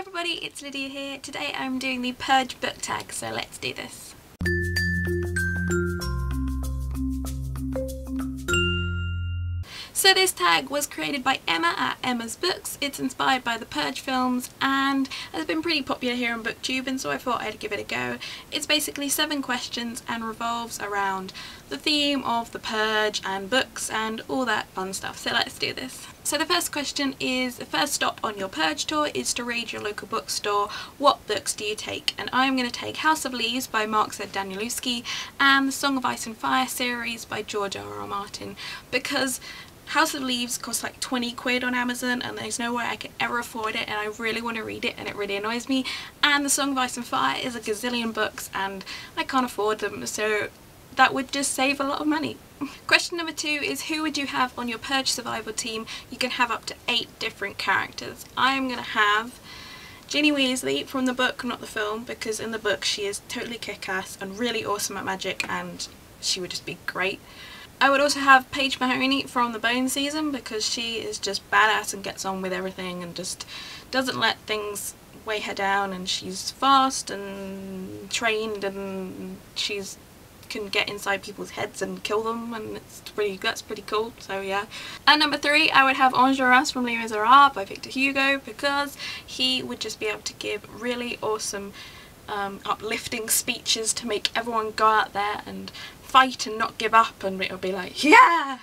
everybody, it's Lydia here. Today I'm doing the Purge Book Tag, so let's do this. So this tag was created by Emma at Emma's Books. It's inspired by the Purge films and has been pretty popular here on BookTube, and so I thought I'd give it a go. It's basically 7 questions and revolves around the theme of the Purge and books and all that fun stuff. So let's do this. So the first question is, the first stop on your Purge tour is to raid your local bookstore. What books do you take? And I'm going to take House of Leaves by Mark Z. Danielewski and the Song of Ice and Fire series by George R.R. Martin, because House of Leaves costs like 20 quid on Amazon and there's no way I could ever afford it, and I really want to read it and it really annoys me. And the Song of Ice and Fire is a gazillion books and I can't afford them, so that would just save a lot of money. Question number 2 is, who would you have on your Purge survival team? You can have up to 8 different characters. I'm going to have Ginny Weasley from the book, not the film, because in the book she is totally kick-ass and really awesome at magic and she would just be great. I would also have Paige Mahoney from the Bone season, because she is just badass and gets on with everything and just doesn't let things weigh her down, and she's fast and trained and she's can get inside people's heads and kill them, and that's pretty cool, so yeah. And number 3, I would have Enjolras from Les Miserables by Victor Hugo, because he would just be able to give really awesome uplifting speeches to make everyone go out there and fight and not give up, and it'll be like, yeah!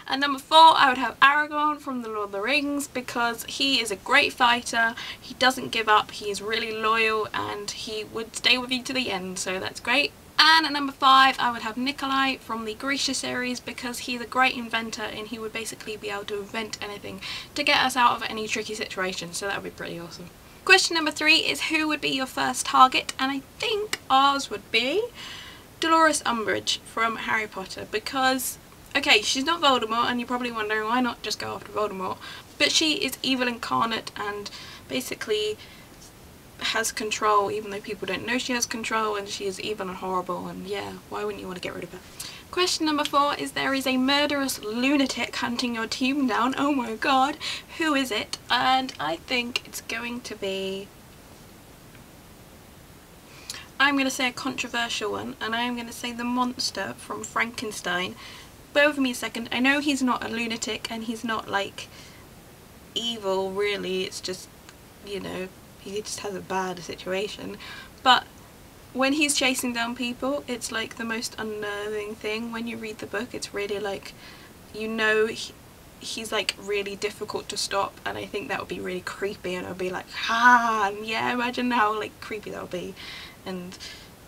And number 4, I would have Aragorn from The Lord of the Rings, because he is a great fighter, he doesn't give up, he is really loyal, and he would stay with you to the end, so that's great. And at number 5, I would have Nikolai from the Grisha series, because he's a great inventor and he would basically be able to invent anything to get us out of any tricky situation, so that would be pretty awesome. Question number 3 is, who would be your first target? And I think ours would be Dolores Umbridge from Harry Potter, because, okay, she's not Voldemort and you're probably wondering why not just go after Voldemort, but she is evil incarnate and basically has control even though people don't know she has control, and she is evil and horrible, and yeah, why wouldn't you want to get rid of her? Question number 4 is, there is a murderous lunatic hunting your team down. Oh my god, who is it? And I think it's going to be, I'm going to say a controversial one, and I'm going to say the monster from Frankenstein. Bear with me a second. I know he's not a lunatic and he's not like evil really, it's just, you know, he just has a bad situation, but when he's chasing down people, it's like the most unnerving thing. When you read the book, it's really like, you know, he's like really difficult to stop, and I think that would be really creepy, and I'll be like, ha, and yeah, imagine how like creepy that would be, and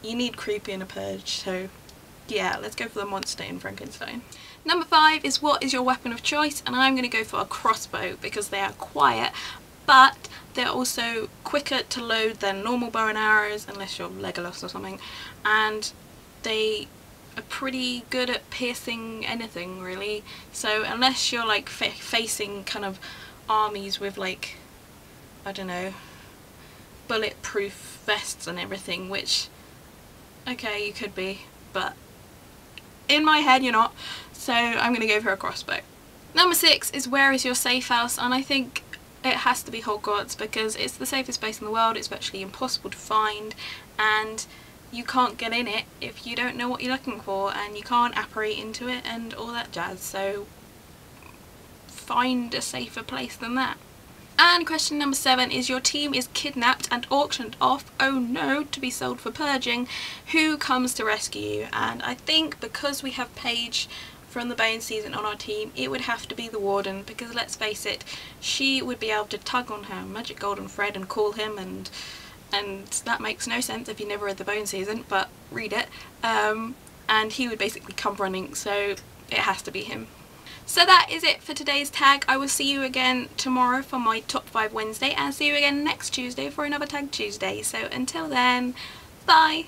you need creepy in a Purge, so yeah, let's go for the monster in Frankenstein. Number 5 is, what is your weapon of choice? And I'm going to go for a crossbow, because they are quiet, but they're also quicker to load than normal bow and arrows, unless you're Legolas or something, and they are pretty good at piercing anything really, so unless you're like facing kind of armies with like, I don't know, bulletproof vests and everything, which, okay, you could be, but in my head you're not, so I'm going to go for a crossbow. Number 6 is, where is your safe house? And I think it has to be Hogwarts, because it's the safest place in the world, it's virtually impossible to find, and you can't get in it if you don't know what you're looking for, and you can't apparate into it and all that jazz, so find a safer place than that. And question number 7 is, your team is kidnapped and auctioned off, oh no, to be sold for purging. Who comes to rescue you? And I think because we have Paige from the Bone season on our team, it would have to be the Warden, because let's face it, she would be able to tug on her magic golden thread and call him, and that makes no sense if you never read the Bone season, but read it, and he would basically come running, so it has to be him. So that is it for today's tag. I will see you again tomorrow for my top 5 Wednesday, and see you again next Tuesday for another Tag Tuesday. So until then, bye!